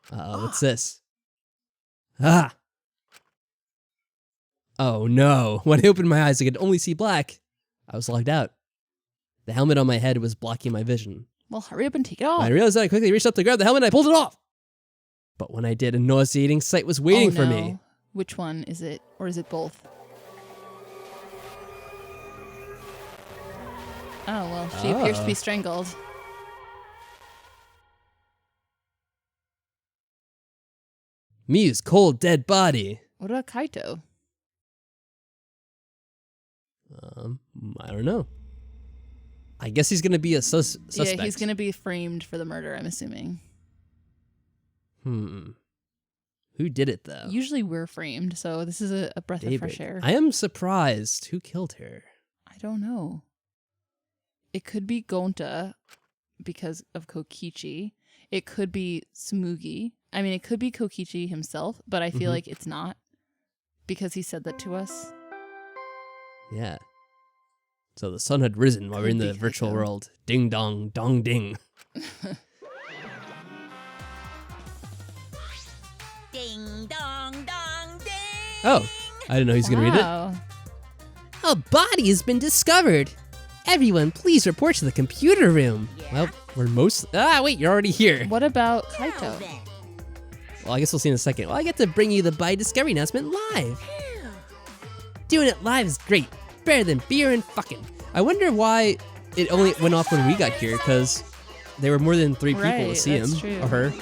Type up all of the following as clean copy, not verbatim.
What's this? Ah! Oh no. When I opened my eyes, I could only see black. I was locked out. The helmet on my head was blocking my vision. Well, hurry up and take it off. I realized that I quickly reached up to grab the helmet and I pulled it off. But when I did, a nauseating sight was waiting for me. Which one is it? Or is it both? Oh, well, she appears to be strangled. Miyu's cold, dead body. What about Kaito? I don't know. I guess he's gonna be a suspect. Yeah, he's gonna be framed for the murder, I'm assuming. Who did it, though? Usually we're framed, so this is a breath of fresh air. I am surprised. Who killed her? I don't know. It could be Gonta because of Kokichi. It could be Tsumugi. I mean, it could be Kokichi himself, but I feel like it's not because he said that to us. Yeah. So the sun had risen while we're in the virtual world. Ding dong, dong ding. Ding dong dong ding. Oh, I didn't know he's gonna read it. A body has been discovered. Everyone, please report to the computer room. Yeah. Well, we're wait, you're already here. What about Kaito? Well, I guess we'll see in a second. Well, I get to bring you the body discovery announcement live. Doing it live is great. Better than beer and fucking. I wonder why it only went off when we got here, because there were more than 3 people to see him or her.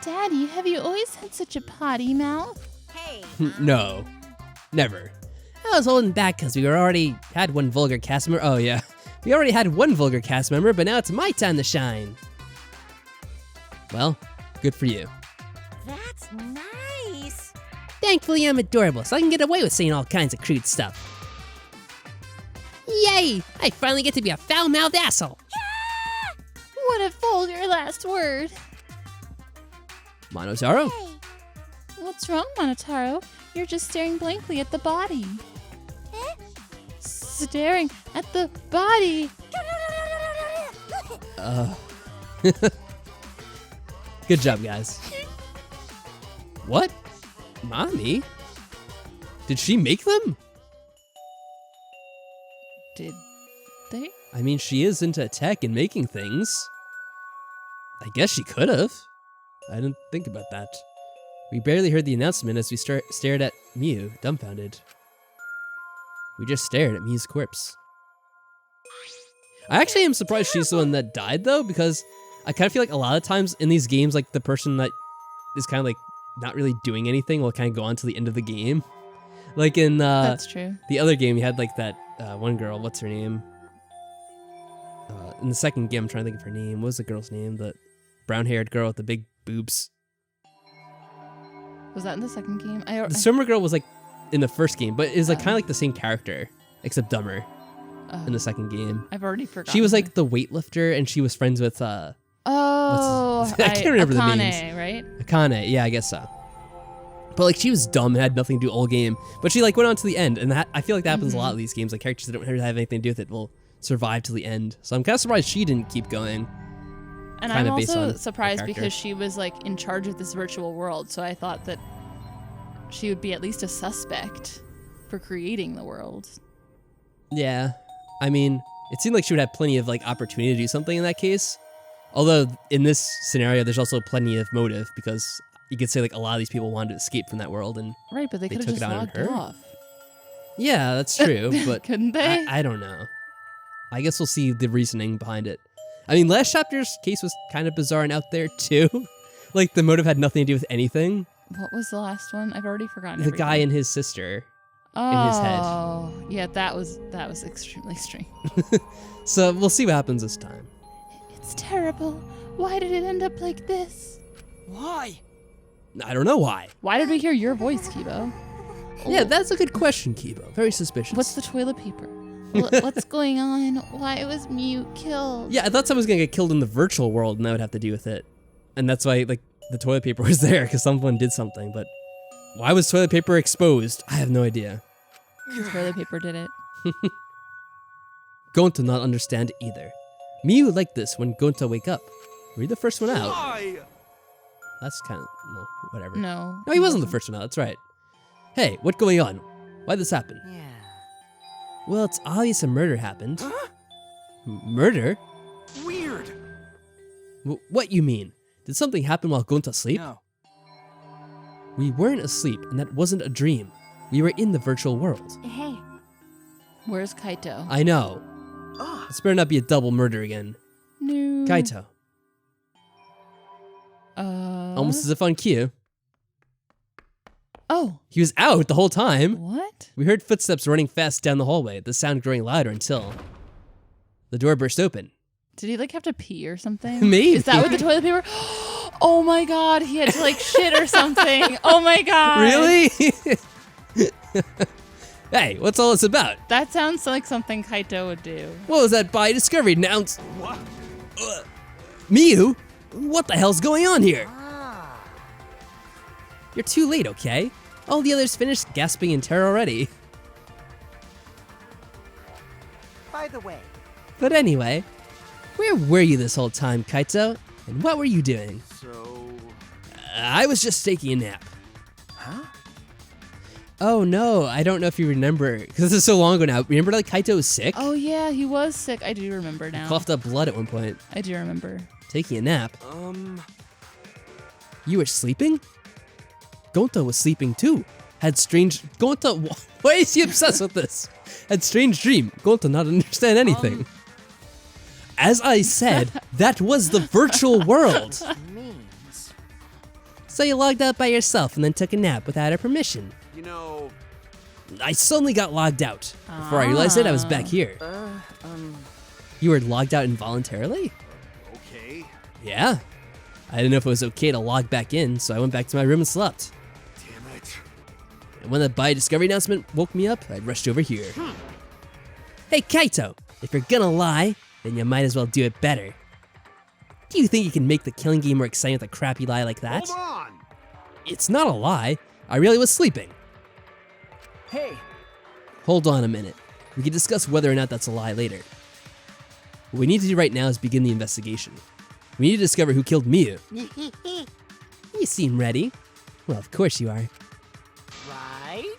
Daddy, have you always had such a potty mouth? Hey. No, never. I was holding back because we already had one vulgar cast member. Oh yeah, we already had one vulgar cast member, but now it's my time to shine. Well, good for you. That's nice. Thankfully, I'm adorable, so I can get away with saying all kinds of crude stuff. Yay! I finally get to be a foul-mouthed asshole. Yeah! What a vulgar last word. Monotaro? Hey. What's wrong, Monotaro? You're just staring blankly at the body. Eh? Staring at the body. Good job, guys. What? Mommy? Did she make them? Did they? I mean, she is into tech and making things. I guess she could have. I didn't think about that. We barely heard the announcement as we stared at Miyu, dumbfounded. We just stared at Miyu's corpse. I actually am surprised she's the one that died, though, because I kind of feel like a lot of times in these games, like, the person that is kind of, like, not really doing anything will kind of go on to the end of the game. Like in That's true. The other game, you had, like, that one girl, what's her name? In the second game, I'm trying to think of her name. What was the girl's name? The brown-haired girl with the big boobs. Was that in the second game? The swimmer girl was like in the first game, but is like kind of like the same character, except dumber in the second game. I've already forgotten. She was like the weightlifter, and she was friends with I can't remember the names. Akane, right? Akane, yeah, I guess so. But like she was dumb and had nothing to do all game, but she like went on to the end, and that, I feel like that happens a lot of these games. Like characters that don't have anything to do with it will survive to the end. So I'm kind of surprised she didn't keep going. And I'm also surprised because she was like in charge of this virtual world, so I thought that she would be at least a suspect for creating the world. Yeah, I mean, it seemed like she would have plenty of like opportunity to do something in that case. Although in this scenario, there's also plenty of motive because you could say like a lot of these people wanted to escape from that world, and right, but they could have just logged off. Yeah, that's true, but couldn't they? I don't know. I guess we'll see the reasoning behind it. I mean, last chapter's case was kind of bizarre and out there too. Like the motive had nothing to do with anything. What was the last one? I've already forgotten. The guy and his sister in his head. Oh, yeah, that was extremely strange. So we'll see what happens this time. It's terrible. Why did it end up like this? Why? I don't know why. Why did we hear your voice, Kibo? Yeah, that's a good question, Kibo. Very suspicious. What's the toilet paper? What's going on? Why was Mew killed? Yeah, I thought someone was gonna get killed in the virtual world, and that would have to do with it. And that's why, like, the toilet paper was there, because someone did something. But why was toilet paper exposed? I have no idea. The toilet paper did it. Gonta not understand either. Miu would like this when Gonta wake up. Were you the first one out? Why? That's kind of, well, whatever. No. No, he wasn't the first one out, that's right. Hey, what's going on? Why'd this happen? Yeah. Well, it's obvious a murder happened. Huh? Murder? Weird. What you mean? Did something happen while Gonta asleep? No. We weren't asleep, and that wasn't a dream. We were in the virtual world. Hey. Where's Kaito? I know. Ah. This better not be a double murder again. No. Kaito. Almost as if on cue. Oh. He was out the whole time. What? We heard footsteps running fast down the hallway, the sound growing louder until the door burst open. Did he like have to pee or something? Maybe. Is that what the toilet paper? Oh my god, he had to like shit or something. Oh my god. Really? Hey, what's all this about? That sounds like something Kaito would do. What was that by discovery announced? What? Miu? What the hell's going on here? Ah. You're too late, okay? All the others finished gasping in terror already. By the way. But anyway, where were you this whole time, Kaito? And what were you doing? So. I was just taking a nap. Huh? Oh no, I don't know if you remember, because this is so long ago now. Remember like Kaito was sick? Oh yeah, he was sick. I do remember now. Coughed up blood at one point. I do remember. Taking a nap. You were sleeping? Gonta was sleeping too. Had strange... Gonta... Why is he obsessed with this? Had strange dream. Gonta not understand anything. As I said, that was the virtual world. Means. So you logged out by yourself and then took a nap without our permission. You know. I suddenly got logged out. Before I realized it, I was back here. You were logged out involuntarily? Okay. Yeah. I didn't know if it was okay to log back in, so I went back to my room and slept. Damn it. And when the buy discovery announcement woke me up, I rushed over here. Hey Kaito, if you're gonna lie, then you might as well do it better. Do you think you can make the killing game more exciting with a crappy lie like that? Hold on. It's not a lie. I really was sleeping. Hey. Hold on a minute. We can discuss whether or not that's a lie later. What we need to do right now is begin the investigation. We need to discover who killed Miu. You seem ready. Well, of course you are. Right?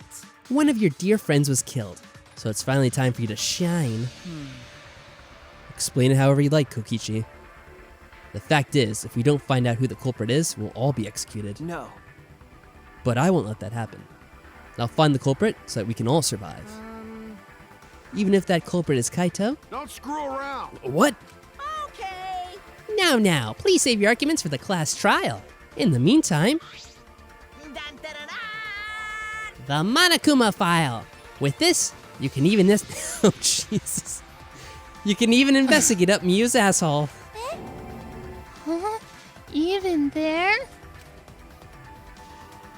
One of your dear friends was killed, so it's finally time for you to shine. Explain it however you like, Kokichi. The fact is, if we don't find out who the culprit is, we'll all be executed. No. But I won't let that happen. I'll find the culprit so that we can all survive. Even if that culprit is Kaito? Don't screw around. What? Okay. Now, please save your arguments for the class trial. In the meantime, Dun, dun, dun, dun. the Monokuma file. With this, you can even oh Jesus. You can even investigate up Miu's asshole. Even there?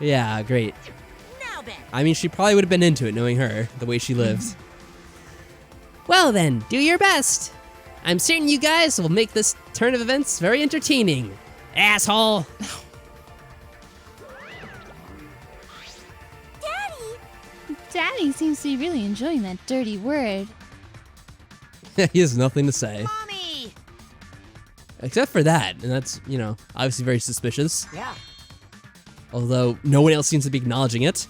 Yeah, great. Now then. I mean, she probably would have been into it knowing her, the way she lives. Well then, do your best. I'm certain you guys will make this turn of events very entertaining. Asshole! Daddy seems to be really enjoying that dirty word. He has nothing to say. Mommy. Except for that, and that's, you know, obviously very suspicious. Yeah. Although no one else seems to be acknowledging it.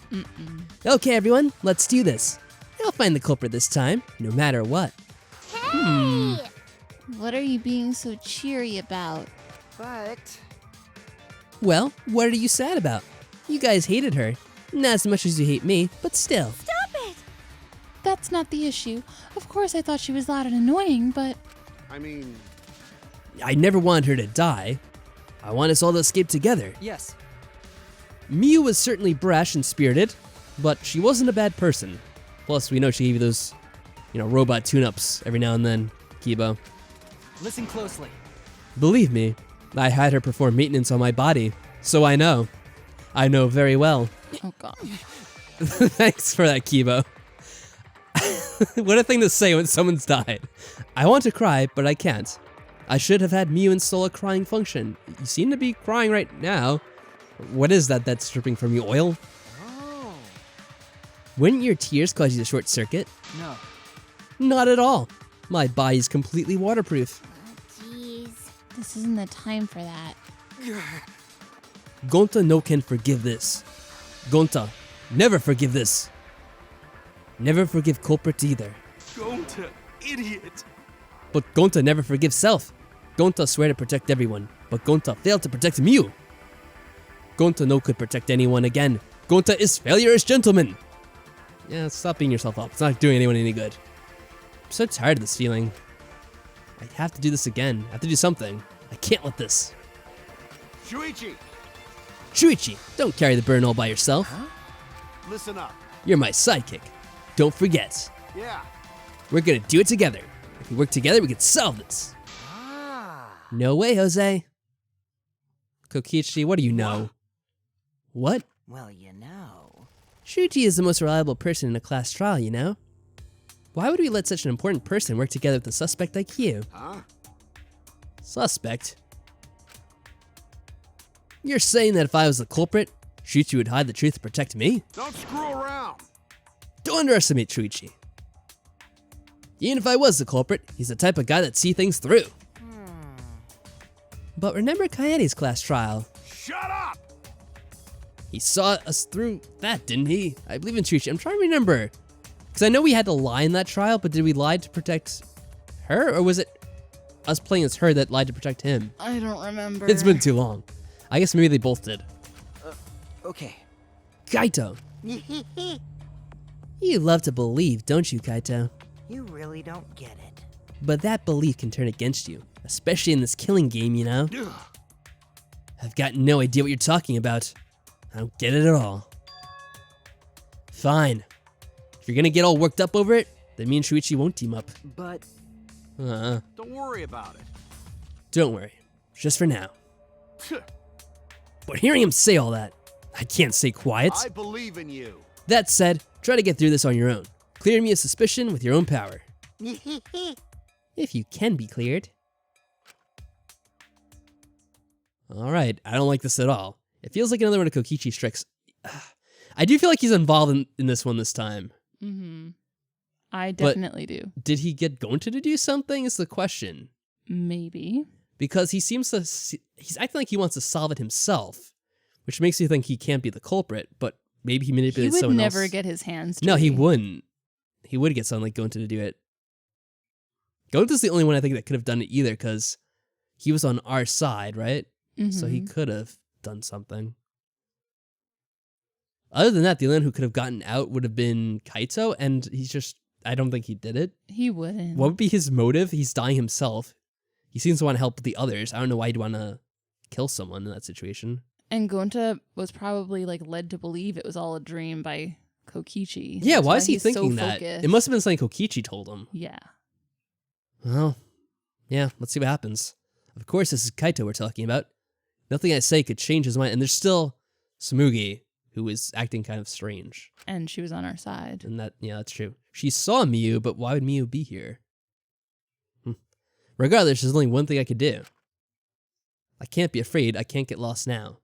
Okay, everyone, let's do this. I'll find the culprit this time, no matter what. Hey. What are you being so cheery about? But. Well, what are you sad about? You guys hated her. Not as much as you hate me, but still. Stop it. That's not the issue. Of course I thought she was loud and annoying, but... I mean. I never wanted her to die. I want us all to escape together. Yes. Miu was certainly brash and spirited, but she wasn't a bad person. Plus, we know she gave you those, you know, robot tune-ups every now and then, Kibo. Listen closely. Believe me, I had her perform maintenance on my body, so I know. I know very well. Oh god. Thanks for that, Kibo. What a thing to say when someone's died. I want to cry, but I can't. I should have had Miu install a crying function. You seem to be crying right now. What is that that's dripping from you, oil? Oh. Wouldn't your tears cause you to short circuit? No. Not at all. My body's completely waterproof. This isn't the time for that. Gonta no can forgive this. Gonta, never forgive this. Never forgive culprits either. Gonta, idiot. But Gonta never forgives self. Gonta swear to protect everyone, but Gonta failed to protect Mew. Gonta no could protect anyone again. Gonta is failure as gentleman. Yeah, stop beating yourself up. It's not doing anyone any good. I'm so tired of this feeling. I have to do this again. I have to do something. I can't let this. Shuichi, Shuichi, don't carry the burden all by yourself. listen up. You're my sidekick. Don't forget. Yeah. We're gonna do it together. If we work together, we can solve this. Ah. No way, Jose. Kokichi, what do you know? What? Well, you know. Shuichi is the most reliable person in a class trial, you know? Why would we let such an important person work together with a suspect like you? Huh? Suspect? You're saying that if I was the culprit, Shuichi would hide the truth to protect me? Don't screw around. Don't underestimate Shuichi. Even if I was the culprit, he's the type of guy that sees things through. But remember Kaede's class trial? Shut up. He saw us through that, didn't he? I believe in Shuichi. I'm trying to remember. Because I know we had to lie in that trial, but did we lie to protect her? Or was it us playing as her that lied to protect him? I don't remember. It's been too long. I guess maybe they both did. Okay. Kaito! You love to believe, don't you, Kaito? You really don't get it. But that belief can turn against you, especially in this killing game, you know? Ugh. I've got no idea what you're talking about. I don't get it at all. Fine. If you're gonna get all worked up over it, then me and Shuichi won't team up. But Don't worry about it. Don't worry. Just for now. Tch, But hearing him say all that, I can't stay quiet. I believe in you. That said, try to get through this on your own. Clear me of suspicion with your own power. If you can be cleared. Alright, I don't like this at all. It feels like another one of Kokichi's tricks. I do feel like he's involved in this one this time. Mm-hmm. I definitely do. Did he get Gonta to do something is the question. Maybe. Because he seems to... He's acting like he wants to solve it himself. Which makes me think he can't be the culprit, but maybe he He manipulated would someone never else. get his hands No, he dirty. wouldn't. He would get someone like Gonta to do it. Gonta's the only one I think that could have done it either, because he was on our side, right? So he Mhm. could have done something. Other than that, the only one who could have gotten out would have been Kaito, and he's just... I don't think he did it. He wouldn't. What would be his motive? He's dying himself. He seems to want to help the others. I don't know why he'd want to kill someone in that situation. And Gonta was probably like led to believe it was all a dream by Kokichi. Yeah, That's why is he he's so thinking that? focused. It must have been something Kokichi told him. Yeah. Well, yeah, let's see what happens. Of course, this is Kaito we're talking about. Nothing I say could change his mind. And there's still Tsumugi, who is acting kind of strange. And she was on our side. And that, yeah, that's true. She saw Miyu, but why would Miyu be here? Regardless, there's only one thing I could do. I can't be afraid. I can't get lost now.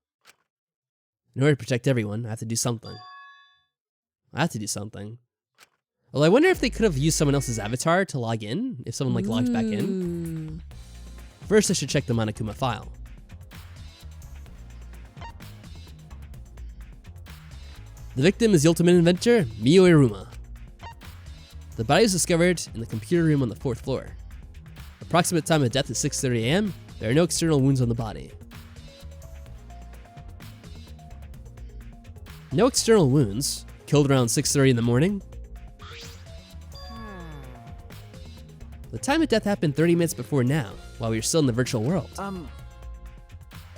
In order to protect everyone, I have to do something. Well, I wonder if they could have used someone else's avatar to log in, if someone like logged back in. Ooh. First, I should check the Monokuma file. The victim is the ultimate inventor, Miyu Iruma. The body was discovered in the computer room on the 4th floor. Approximate time of death is 6:30 a.m. There are no external wounds on the body. No external wounds. Killed around 6:30 in the morning. The time of death happened 30 minutes before now, while we were still in the virtual world.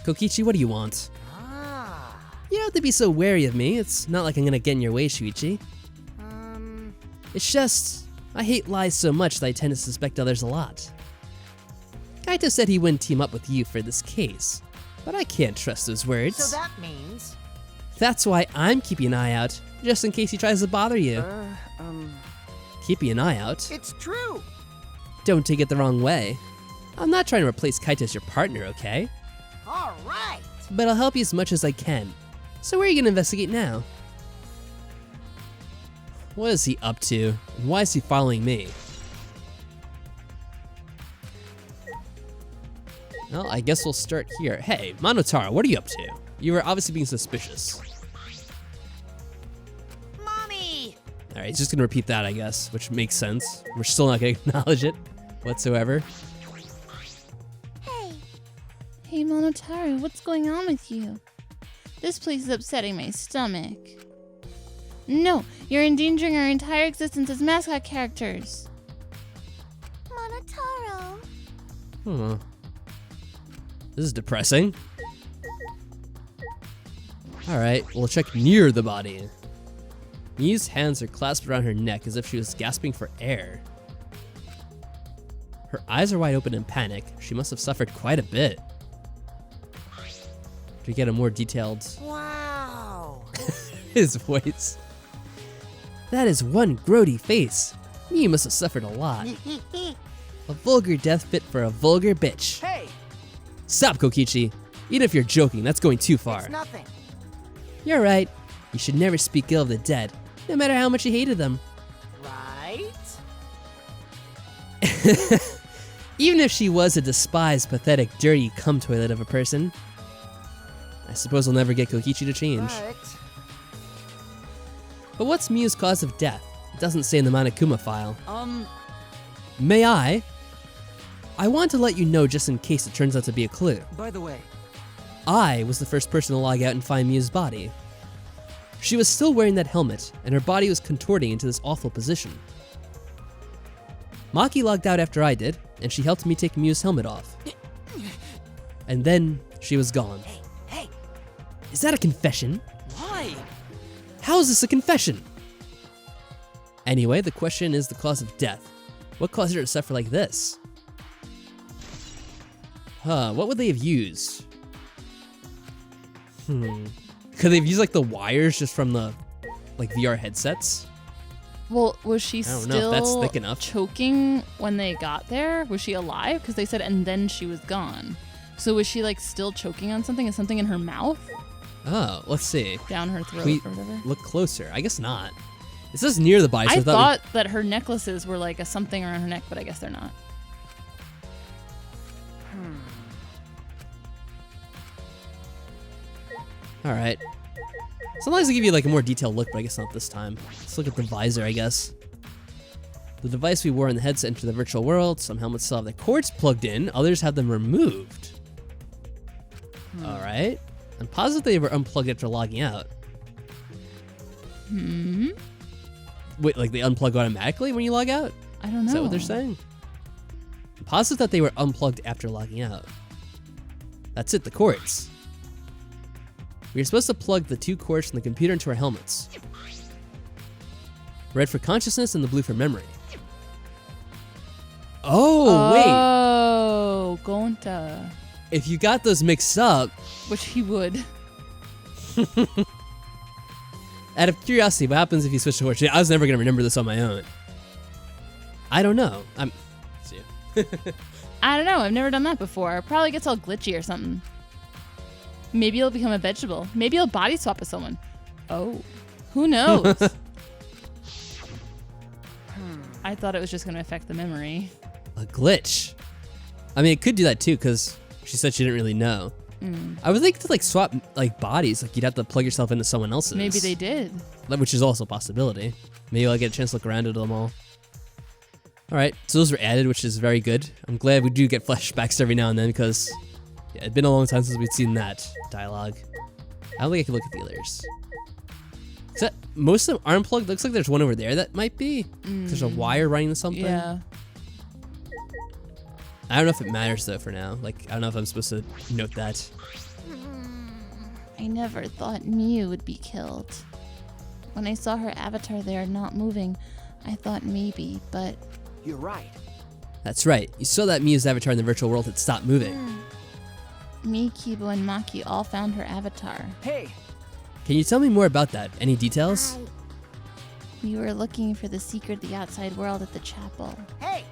Kokichi, what do you want? You don't have to be so wary of me. It's not like I'm gonna get in your way, Shuichi. It's just, I hate lies so much that I tend to suspect others a lot. Kaito said he wouldn't team up with you for this case, but I can't trust those words. So that means... That's why I'm keeping an eye out, just in case he tries to bother you. Keeping an eye out? It's true! Don't take it the wrong way. I'm not trying to replace Kaito as your partner, okay? Alright! But I'll help you as much as I can. So where are you gonna investigate now? What is he up to? And why is he following me? Well, I guess we'll start here. Hey, Monotaro, what are you up to? You were obviously being suspicious. Mommy! Alright, he's just gonna repeat that, I guess, which makes sense. We're still not gonna acknowledge it whatsoever. Hey, Monotaro, what's going on with you? This place is upsetting my stomach. No, you're endangering our entire existence as mascot characters. Monotaro. Huh. This is depressing. Alright, we'll check near the body. Miu's hands are clasped around her neck as if she was gasping for air. Her eyes are wide open in panic. She must have suffered quite a bit. To get a more detailed... Wow. his voice. That is one grody face. Miu must have suffered a lot. A vulgar death fit for a vulgar bitch. Hey, Stop, Kokichi. Even if you're joking, that's going too far. it's nothing. You're right. You should never speak ill of the dead, no matter how much you hated them. Right? Even if she was a despised, pathetic, dirty cum toilet of a person, I suppose we'll never get Kokichi to change. But what's Miu's cause of death? It doesn't say in the Monokuma file. May I? I want to let you know just in case it turns out to be a clue. By the way, I was the first person to log out and find Miu's body. She was still wearing that helmet, and her body was contorting into this awful position. Maki logged out after I did, and she helped me take Miu's helmet off. And then she was gone. hey, Is that a confession? why? How is this a confession? Anyway, the question is the cause of death. What caused her to suffer like this? What would they have used? Could they have used like the wires just from the like VR headsets? Well, was she I don't know if that's still thick enough. choking when they got there? Was she alive? Because they said, and then she was gone. So was she like still choking on something? Is something in her mouth? Oh, let's see. Down her throat We or whatever? look closer. I guess not. It says near the body. So I we- thought that her necklaces were like a something around her neck, but I guess they're not. All right. Sometimes they give you like a more detailed look, but I guess not this time. Let's look at the visor, I guess. The device we wore in the heads enter the virtual world. Some helmets still have the cords plugged in. Others have them removed. All right. I'm positive they were unplugged after logging out. Wait, like they unplug automatically when you log out? I don't know. Is that what they're saying? I'm positive that they were unplugged after logging out. That's it, the cords. We are supposed to plug the two cords from the computer into our helmets. Red for consciousness and the blue for memory. Oh, wait. Oh, Gonta. If you got those mixed up, Which he would. out of curiosity, what happens if you switch to horse? I was never going to remember this on my own. I don't know. See. I don't know. I've never done that before. Probably gets all glitchy or something. Maybe it'll become a vegetable. Maybe it'll body swap with someone. Oh, who knows? I thought it was just going to affect the memory. A glitch. I mean, it could do that too, because she said she didn't really know. I would think to like swap like bodies, like you'd have to plug yourself into someone else's. Maybe they did. Which is also a possibility. Maybe I'll get a chance to look around at them all. Alright, so those were added, which is very good. I'm glad we do get flashbacks every now and then, because yeah, it'd been a long time since we'd seen that dialogue. I don't think I can look at the others. Except most of them are unplugged. Looks like there's one over there that might be. There's a wire running to something. Yeah. I don't know if it matters though for now. Like, I don't know if I'm supposed to note that. I never thought Miu would be killed. When I saw her avatar there not moving, I thought maybe, but... You're right. That's right. You saw that Miu's avatar in the virtual world had stopped moving. Me, Kibo, and Maki all found her avatar. Hey, Can you tell me more about that? Any details? We were looking for the secret of the outside world at the chapel. hey!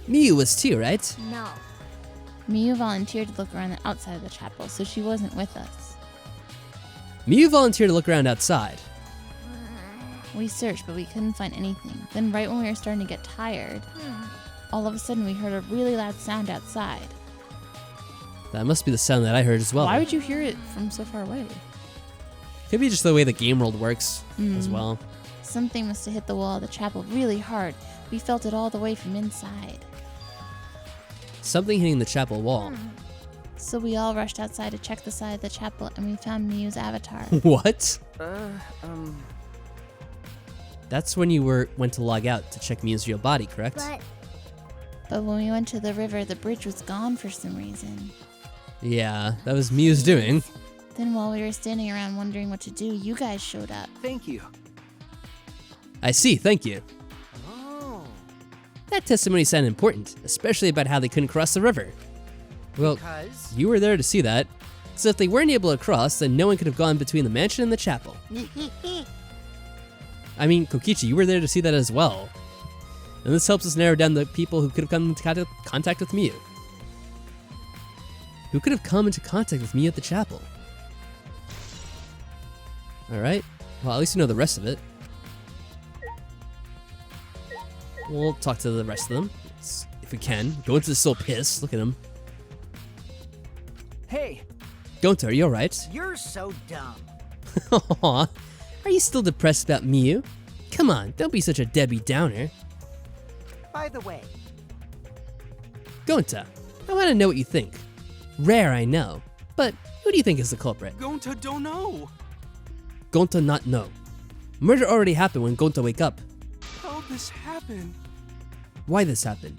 Miu was too, right? No. Miu volunteered to look around the outside of the chapel, so she wasn't with us. Miu volunteered to look around outside. We searched, but we couldn't find anything. Then right when we were starting to get tired, all of a sudden we heard a really loud sound outside. That must be the sound that I heard as well. Why would you hear it from so far away? Could be just the way the game world works as well. Something must have hit the wall of the chapel really hard. We felt it all the way from inside. Something hitting the chapel wall. So we all rushed outside to check the side of the chapel, and we found Miu's avatar. What? That's when you went to log out to check Miu's real body, correct? But when we went to the river, the bridge was gone for some reason. Yeah, that was Miu's doing. Then while we were standing around wondering what to do, you guys showed up. Thank you. I see, thank you. Oh. That testimony sounded important, especially about how they couldn't cross the river. Well, Because? you were there to see that. So if they weren't able to cross, then no one could have gone between the mansion and the chapel. I mean, Kokichi, you were there to see that as well. And this helps us narrow down the people who could have come into contact with Miu. Who could have come into contact with Miu at the chapel? Alright, well at least you know the rest of it. We'll talk to the rest of them, if we can. Gonta's still pissed, look at him. Hey, Gonta, are you alright? you're so dumb. Aw, are you still depressed about Miu? Come on, don't be such a Debbie Downer. By the way, Gonta, I want to know what you think. Rare, I know, but who do you think is the culprit? Gonta don't know. Gonta not know. Murder already happened when Gonta wake up. How'd this happen? Why this happened?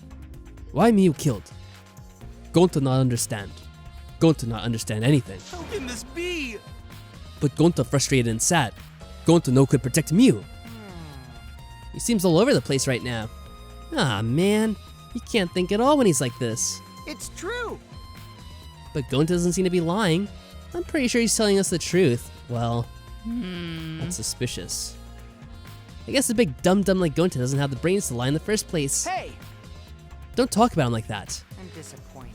Why Miu killed? Gonta not understand. Gonta not understand anything. How can this be? But Gonta frustrated and sad. Gonta no could protect Miu. He seems all over the place right now. Ah man, he can't think at all when he's like this. it's true. But Gonta doesn't seem to be lying. I'm pretty sure he's telling us the truth. Well, that's suspicious. I guess a big dum-dum like Gonta doesn't have the brains to lie in the first place. Hey, Don't talk about him like that. I'm disappointed.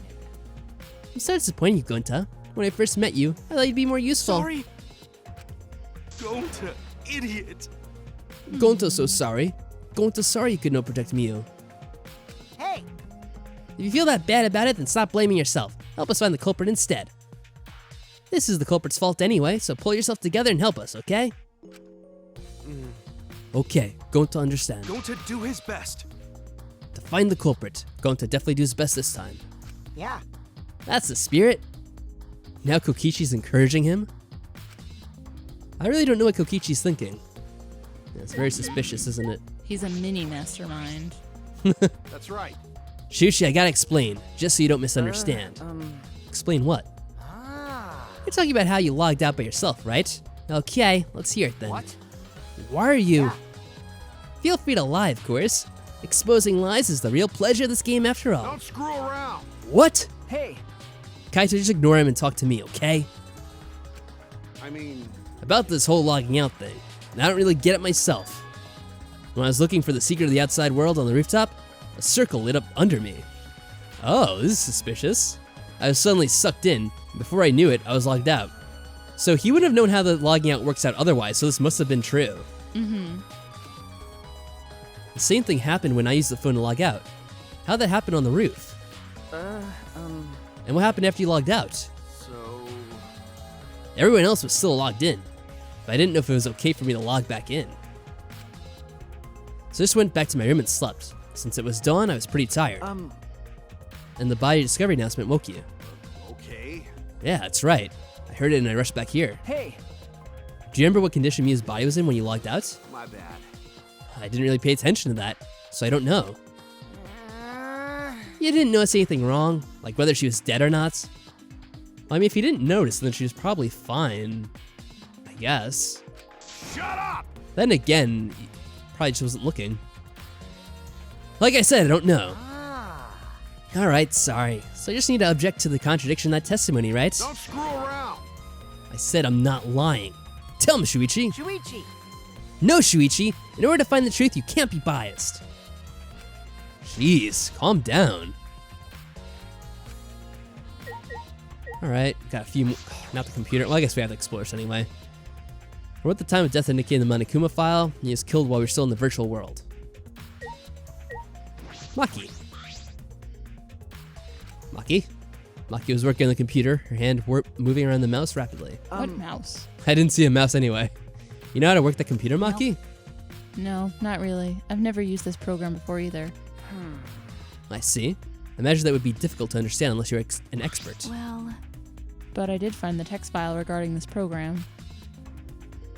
I'm so disappointed in you, Gonta. When I first met you, I thought you'd be more useful. Sorry. Gonta, idiot. Gonta's so sorry. Gonta's sorry you could not protect Miu. Hey, If you feel that bad about it, then stop blaming yourself. Help us find the culprit instead. This is the culprit's fault anyway, so pull yourself together and help us, okay? Okay, Gonta understand. Gonta do his best. To find the culprit, Gonta definitely do his best this time. yeah. That's the spirit. Now Kokichi's encouraging him. I really don't know what Kokichi's thinking. Yeah, it's very suspicious, isn't it? He's a mini mastermind. That's right. Shushi, I gotta explain, just so you don't misunderstand. Explain what? You're talking about how you logged out by yourself, right? Okay, let's hear it then. What? Why are you? Feel free to lie, of course. Exposing lies is the real pleasure of this game after all. Don't screw around. What? Hey, Kaito, just ignore him and talk to me, okay? I mean, About this whole logging out thing, and I don't really get it myself. When I was looking for the secret of the outside world on the rooftop, a circle lit up under me. Oh, this is suspicious. I was suddenly sucked in, and before I knew it, I was logged out. So he wouldn't have known how the logging out works out otherwise, so this must have been true. The same thing happened when I used the phone to log out. How'd that happen on the roof? And what happened after you logged out? so Everyone else was still logged in, but I didn't know if it was okay for me to log back in. So I just went back to my room and slept. Since it was dawn, I was pretty tired. And the body discovery announcement woke you. okay. Yeah, that's right. I heard it and I rushed back here. hey, Do you remember what condition Miu's body was in when you logged out? My bad. I didn't really pay attention to that, so I don't know. You didn't notice anything wrong? Like whether she was dead or not? Well, I mean, if you didn't notice, then she was probably fine. I guess. Shut up. Then again, probably just wasn't looking. Like I said, I don't know. Alright, sorry. So I just need to object to the contradiction in that testimony, right? Don't screw around. I said I'm not lying. Tell me, Shuichi. Shuichi. No, Shuichi. In order to find the truth, you can't be biased. Jeez, calm down. Alright, got a few more. Not the computer. Well, I guess we have the explorers anyway. We're at the time of death indicated in the Monokuma file. He was killed while we were still in the virtual world. Maki. Maki? Maki was working on the computer, her hand moving around the mouse rapidly. What mouse? I didn't see a mouse anyway. You know how to work the computer, Maki? No, not really. I've never used this program before either. I see. I imagine that would be difficult to understand unless you're an expert. Well, But I did find the text file regarding this program.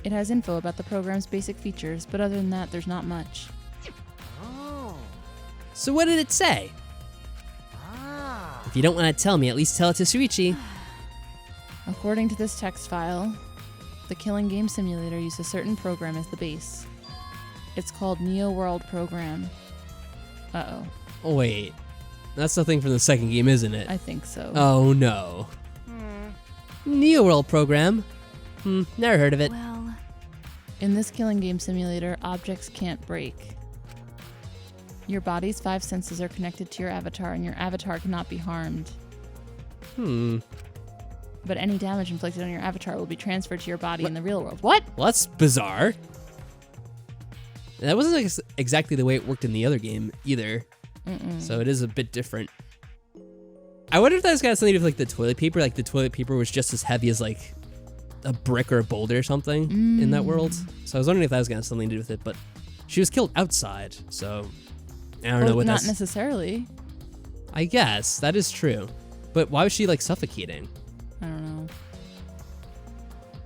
It has info about the program's basic features, but other than that, there's not much. Oh. So what did it say? Ah. If you don't want to tell me, at least tell it to Shuichi. According to this text file, the killing game simulator used a certain program as the base. It's called Neo World Program. Uh-oh. Oh, wait. That's the thing from the second game, isn't it? I think so. Oh, no. Neo World Program? Never heard of it. well, In this killing game simulator, objects can't break. Your body's 5 senses are connected to your avatar, and your avatar cannot be harmed. But any damage inflicted on your avatar will be transferred to your body in the real world. What? Well, that's bizarre. That wasn't exactly the way it worked in the other game either. So it is a bit different. I wonder if that's got something to do with like the toilet paper. Like the toilet paper was just as heavy as like a brick or a boulder or something in that world. So I was wondering if that was gonna have something to do with it. But she was killed outside, so I don't know what not that's. necessarily. I guess that is true. But why was she like suffocating? I don't know.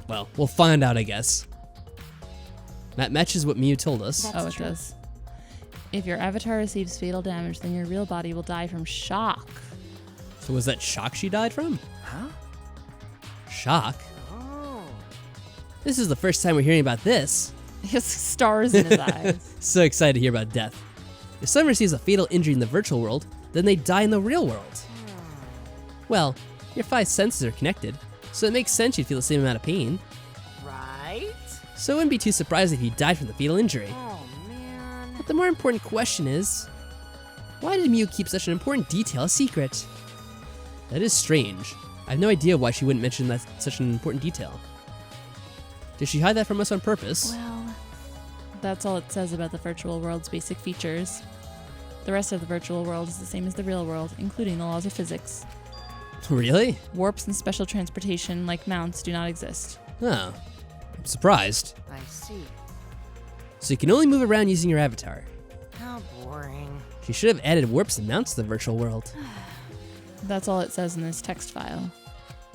Well, we'll find out, I guess. That matches what Miu told us. That's Oh, it true. does. If your avatar receives fatal damage, then your real body will die from shock. So was that shock she died from? Huh? Shock? Oh. This is the first time we're hearing about this. He has stars in his eyes. So excited to hear about death. If someone receives a fatal injury in the virtual world, then they die in the real world. Well, your 5 senses are connected, so it makes sense you'd feel the same amount of pain. Right? So it wouldn't be too surprising if you died from the fatal injury. Oh, man. But the more important question is, why did Miu keep such an important detail a secret? That is strange. I have no idea why she wouldn't mention that such an important detail. Did she hide that from us on purpose? well, That's all it says about the virtual world's basic features. The rest of the virtual world is the same as the real world, including the laws of physics. Really? Warps and special transportation, like mounts, do not exist. Oh, I'm surprised. I see. So you can only move around using your avatar. How boring. She should have added warps and mounts to the virtual world. That's all it says in this text file.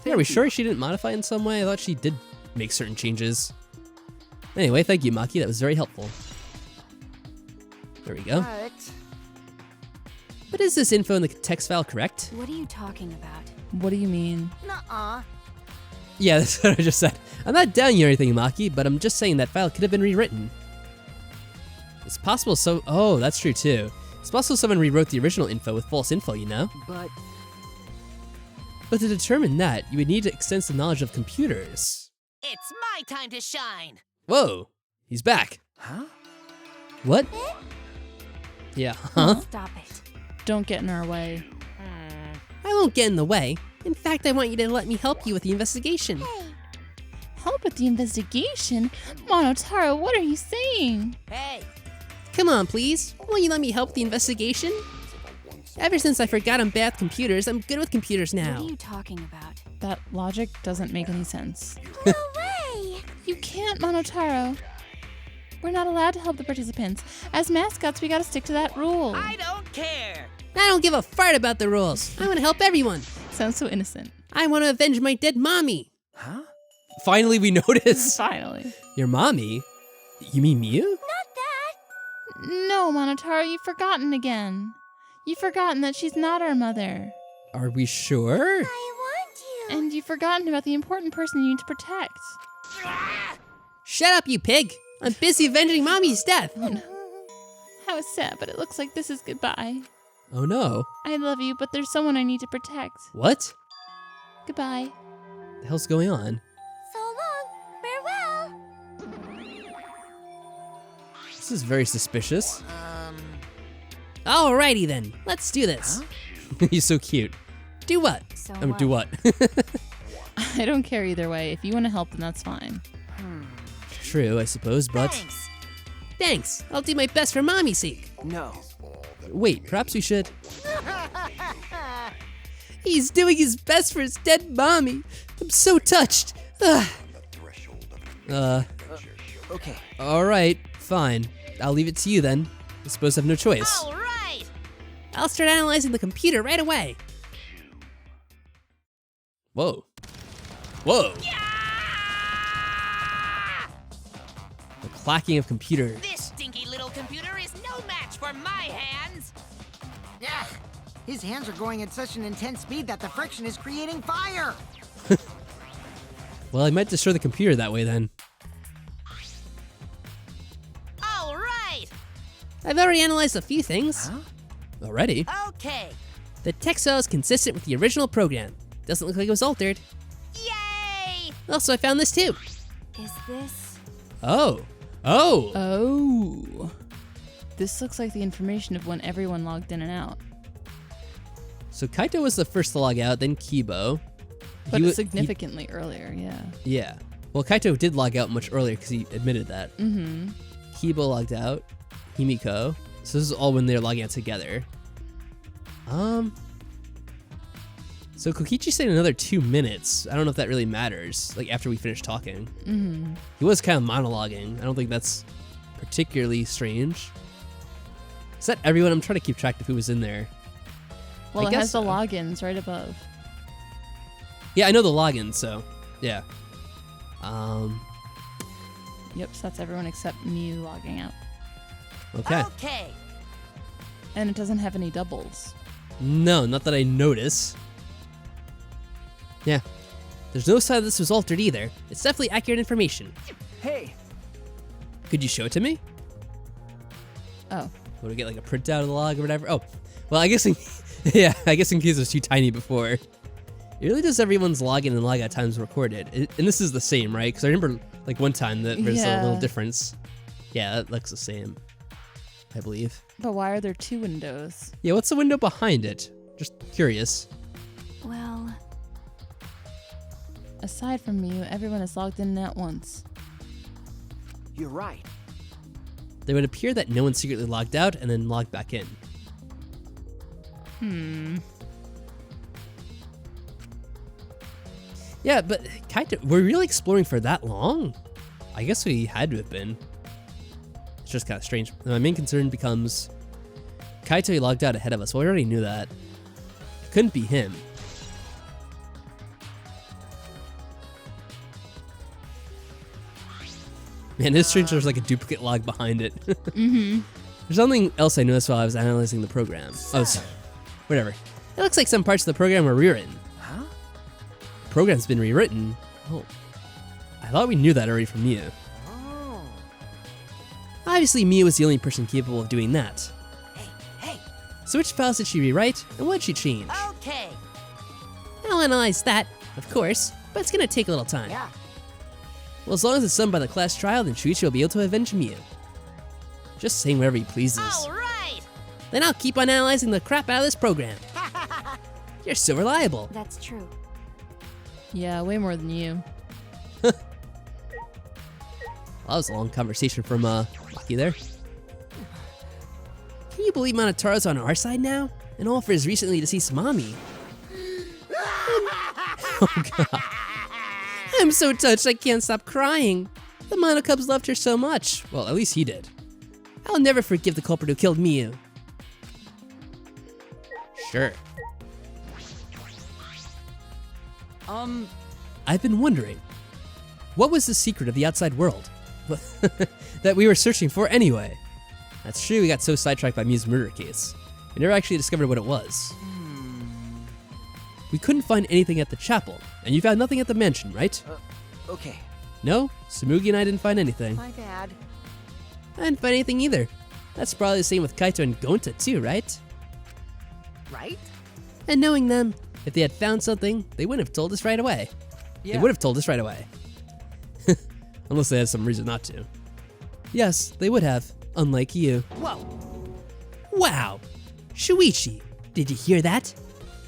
Yeah, are we sure she didn't modify in some way? I thought she did make certain changes. Anyway, thank you, Maki. That was very helpful. There we go. But is this info in the text file correct? what are you talking about? What do you mean? Nuh-uh. Yeah, that's what I just said. I'm not doubting you or anything, Maki, but I'm just saying that file could have been rewritten. It's possible oh, that's true too. It's possible someone rewrote the original info with false info, you know? But to determine that, you would need extensive knowledge of computers. It's my time to shine. Whoa, he's back. Huh? What? Yeah, huh? Stop it. Don't get in our way. I won't get in the way. In fact, I want you to let me help you with the investigation. Help with the investigation? Monotaro, what are you saying? Hey, Come on, please. Won't you let me help with the investigation? Ever since I forgot I'm bad with computers, I'm good with computers What now. are you talking about? That logic doesn't make any sense. No way! You can't, Monotaro. We're not allowed to help the participants. As mascots, we gotta stick to that rule. I don't care. I don't give a fart about the rules. I want to help everyone. Sounds so innocent. I want to avenge my dead mommy. Huh? Finally, we notice. Finally. Your mommy? You mean Miu? No, Monotaro, you've forgotten again. You've forgotten that she's not our mother. Are we sure? I want you. And you've forgotten about the important person you need to protect. Shut up, you pig. I'm busy avenging mommy's death. How sad, but it looks like this is goodbye. Oh no. I love you, but there's someone I need to protect. What? Goodbye. The hell's going on? So long. Farewell. This is very suspicious. Alrighty then, let's do this. He's so cute. Do what? So Do what? I don't care either way. If you want to help, then that's fine. True, I suppose, but... Thanks. Thanks, I'll do my best for mommy's sake. No. Wait, perhaps we should... He's doing his best for his dead mommy. I'm so touched. Ugh. Okay. Alright, fine. I'll leave it to you then. I suppose I have no choice. All right. I'll start analyzing the computer right away. Whoa. Whoa. The clacking of computer. This stinky little computer is no match for my hands. Yeah. His hands are going at such an intense speed that the friction is creating fire. Well, I might destroy the computer that way then. All right. I've already analyzed a few things. Already? Okay. The text file is consistent with the original program. Doesn't look like it was altered. Yay! Also, I found this too. Is this? Oh. Oh. Oh. This looks like the information of when everyone logged in and out. So Kaito was the first to log out, then Kibo. But He significantly earlier, yeah. Yeah. Well, Kaito did log out much earlier because he admitted that. Mm-hmm. Kibo logged out. Himiko. So this is all when they're logging out together. So Kokichi said another 2 minutes. I don't know if that really matters, like after we finish talking. Mm-hmm. He was kind of monologuing. I don't think that's particularly strange. Is that everyone? I'm trying to keep track of who was in there. Well, I it guess has the so. logins right above. Yeah, I know the login, so yeah. Yep, so that's everyone except Mew logging out. Okay. Okay. And it doesn't have any doubles. No, not that I notice. Yeah. There's no sign that this was altered either. It's definitely accurate information. Hey. Could you show it to me? Oh. Would we get like a printout of the log or whatever? Oh, well, I guess yeah, I guess in case it was too tiny before. It really does everyone's login and logout times recorded. And this is the same, right? Because I remember like one time that there's a little Yeah. difference. Yeah, that looks the same, I believe. But why are there two windows? Yeah, what's the window behind it? Just curious. Well, Aside from Mew, everyone is logged in at once. You're right. There would appear that no one secretly logged out and then logged back in. Yeah, but Kaito, we're really exploring for that long? I guess we had to have been. It's just kind of strange. My main concern becomes Kaito logged out ahead of us. Well, we already knew that. It couldn't be him. Man, it's strange there's like a duplicate log behind it. Mm-hmm. There's something else I noticed while I was analyzing the program. Whatever. It looks like some parts of the program were rewritten. Huh? The program's been rewritten? Oh. I thought we knew that already from Mew. Oh. Obviously, Mew was the only person capable of doing that. Hey. So which files did she rewrite, and what did she change? Okay. I'll analyze that, of course, but it's gonna take a little time. Yeah. Well, as long as it's done by the class trial, then Shuichi will be able to avenge Mew. Just saying whatever he pleases. All right. Then I'll keep on analyzing the crap out of this program. You're so reliable. that's true. Yeah, way more than you. Well, that was a long conversation from Maki there. Can you believe Monotaro's on our side now? And all for his recently deceased mommy. Oh god. I'm so touched I can't stop crying. The Monokubs loved her so much. Well, at least he did. I'll never forgive the culprit who killed Mew. Sure. I've been wondering, what was the secret of the outside world? That we were searching for anyway? That's true, we got so sidetracked by Mew's murder case. We never actually discovered what it was. We couldn't find anything at the chapel, and you found nothing at the mansion, right? Okay. No, Tsumugi and I didn't find anything. My bad. I didn't find anything either. That's probably the same with Kaito and Gonta too, right? Right? And knowing them, if they had found something, they wouldn't have told us right away. Yeah. They would have told us right away. Unless they had some reason not to. Yes, they would have, unlike you. Whoa. Wow! Shuichi, did you hear that?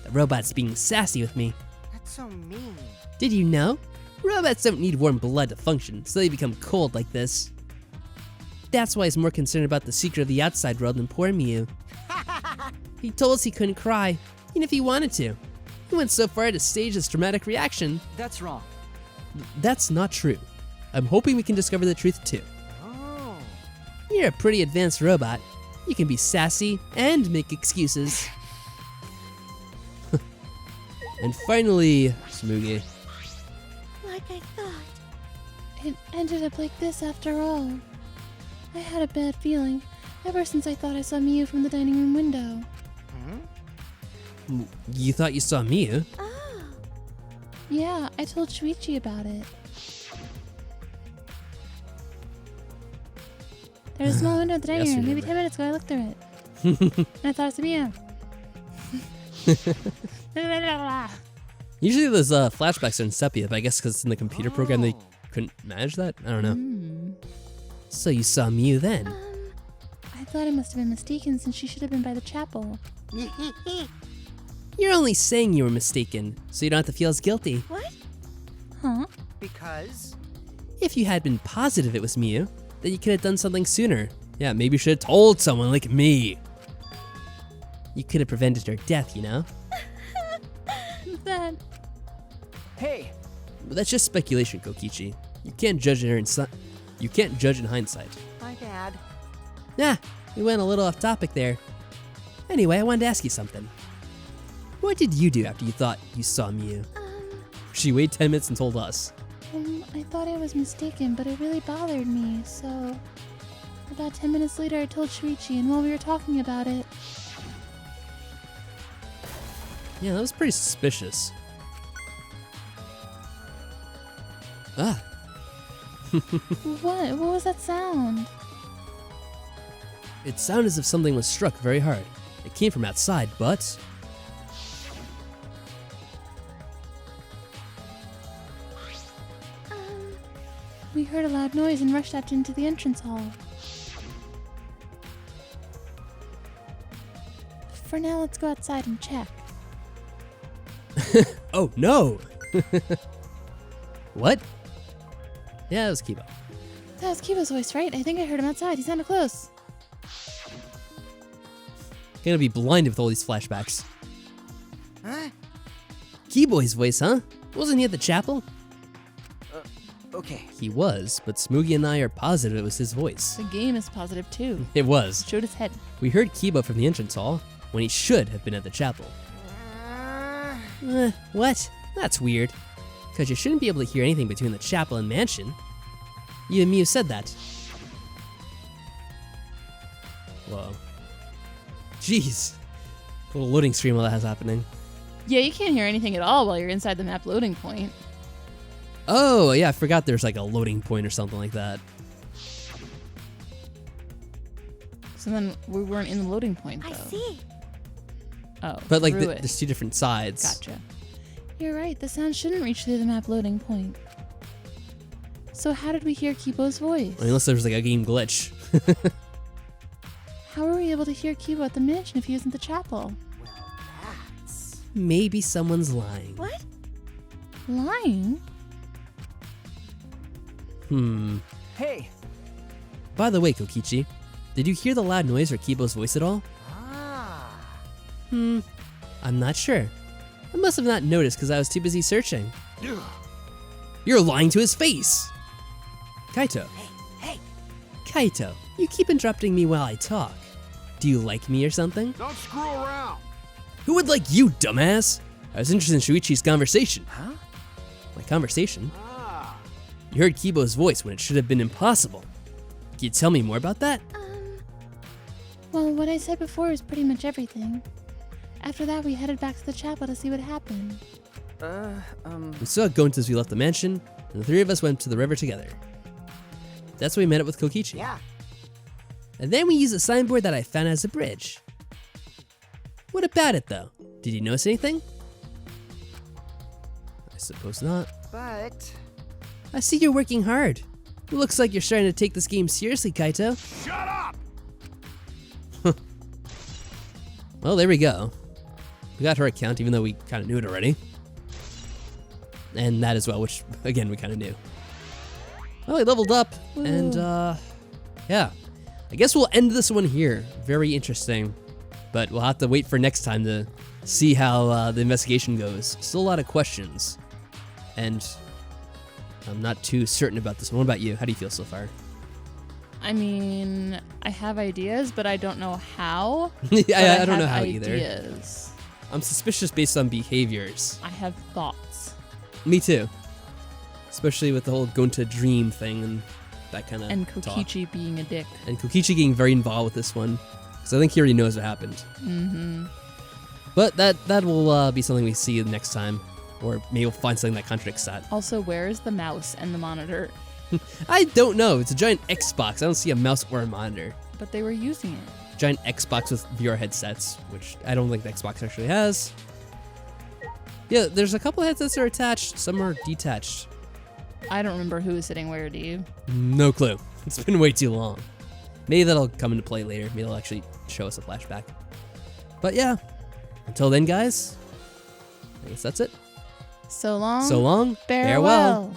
The robot's being sassy with me. That's so mean. Did you know? Robots don't need warm blood to function, so they become cold like this. That's why he's more concerned about the secret of the outside world than poor Mew. He told us he couldn't cry, even if he wanted to. He went so far to stage this dramatic reaction. That's wrong. That's not true. I'm hoping we can discover the truth too. Oh. You're a pretty advanced robot. You can be sassy and make excuses. And finally, Smoogie. Like I thought. It ended up like this after all. I had a bad feeling ever since I thought I saw Miu from the dining room window. You thought you saw Miu? Ah. Yeah, I told Shuichi about it. There's a small window in the dining Yes, room. Maybe remember. 10 minutes ago I looked through it. And I thought it was Miu. Usually those flashbacks are in sepia, but I guess because it's in the computer program they couldn't manage that? I don't know. So you saw Miu then? I thought I must have been mistaken since she should have been by the chapel. You're only saying you were mistaken, so you don't have to feel as guilty. What? Huh? Because? If you had been positive it was Miu, then you could have done something sooner. Yeah, maybe you should have told someone like me. You could have prevented her death, you know? That... Hey, But that's just speculation, Kokichi. You can't judge in hindsight. My bad. Nah, we went a little off topic there. Anyway, I wanted to ask you something. What did you do after you thought you saw Miu? She waited 10 minutes and told us. I thought I was mistaken, but it really bothered me, so... About 10 minutes later, I told Shuichi, and while we were talking about it... Yeah, that was pretty suspicious. Ah, What? What was that sound? it sounded as if something was struck very hard. It came from outside, but... We heard a loud noise and rushed out into the entrance hall. For now, let's go outside and check. Oh, no! What? Yeah, that was Kiba. That was Kiba's voice, right? I think I heard him outside. He sounded close. Gonna be blinded with all these flashbacks. Huh? Keyboy's voice, huh? Wasn't he at the chapel? Okay. He was, but Smoogie and I are positive it was his voice. The game is positive too. It was. Showed his head. We heard Kiba from the entrance hall, when he should have been at the chapel. What? That's weird. Because you shouldn't be able to hear anything between the chapel and mansion. You and Miu said that. Whoa. Jeez. A little loading screen while that has happening. Yeah, you can't hear anything at all while you're inside the map loading point. Oh, yeah, I forgot there's like a loading point or something like that. So then we weren't in the loading point though. I see. Oh, But like, through it. there's two different sides. Gotcha. You're right. The sound shouldn't reach through the map loading point. So how did we hear Kibo's voice? Unless there's like a game glitch. How were we able to hear Kibo at the mansion if he was in the chapel? That's... Maybe someone's lying. What? Lying? hey, By the way, Kokichi, did you hear the loud noise or Kibo's voice at all? Ah. I'm not sure. I must have not noticed because I was too busy searching. You're lying to his face! Kaito. Hey. Kaito, you keep interrupting me while I talk. Do you like me or something? Don't screw around. Who would like you, dumbass? I was interested in Shuichi's conversation. Huh? My conversation? Ah. You heard Kibo's voice when it should have been impossible. Can you tell me more about that? Well, what I said before was pretty much everything. After that, we headed back to the chapel to see what happened. We saw Gonta as we left the mansion, and the three of us went to the river together. That's when we met up with Kokichi. Yeah. And then we used a signboard that I found as a bridge. What about it, though? Did you notice anything? I suppose not. But... I see you're working hard. It looks like you're starting to take this game seriously, Kaito. Shut up! Well, there we go. We got her account, even though we kind of knew it already. And that as well, which, again, we kind of knew. Well, we leveled up, and, yeah. I guess we'll end this one here. Very interesting. But we'll have to wait for next time to see how the investigation goes. Still a lot of questions. And I'm not too certain about this one. What about you? How do you feel so far? I mean, I have ideas, but I don't know how. Yeah, I don't know how ideas. either. I'm suspicious based on behaviors. I have thoughts. Me too. Especially with the whole Gonta dream thing and that kind of And Kokichi being a dick. And Kokichi getting very involved with this one. Because I think he already knows what happened. Mm-hmm. But that will be something we see next time. Or maybe we'll find something that contradicts that. Also, where is the mouse and the monitor? I don't know. It's a giant Xbox. I don't see a mouse or a monitor. But they were using it. Giant Xbox with VR headsets, which I don't think the Xbox actually has. Yeah, there's a couple headsets that are attached. Some are detached. I don't remember who was sitting where, do you? No clue. It's been way too long. Maybe that'll come into play later. Maybe it'll actually show us a flashback. But yeah, until then, guys, I guess that's it. So long. So long. Farewell.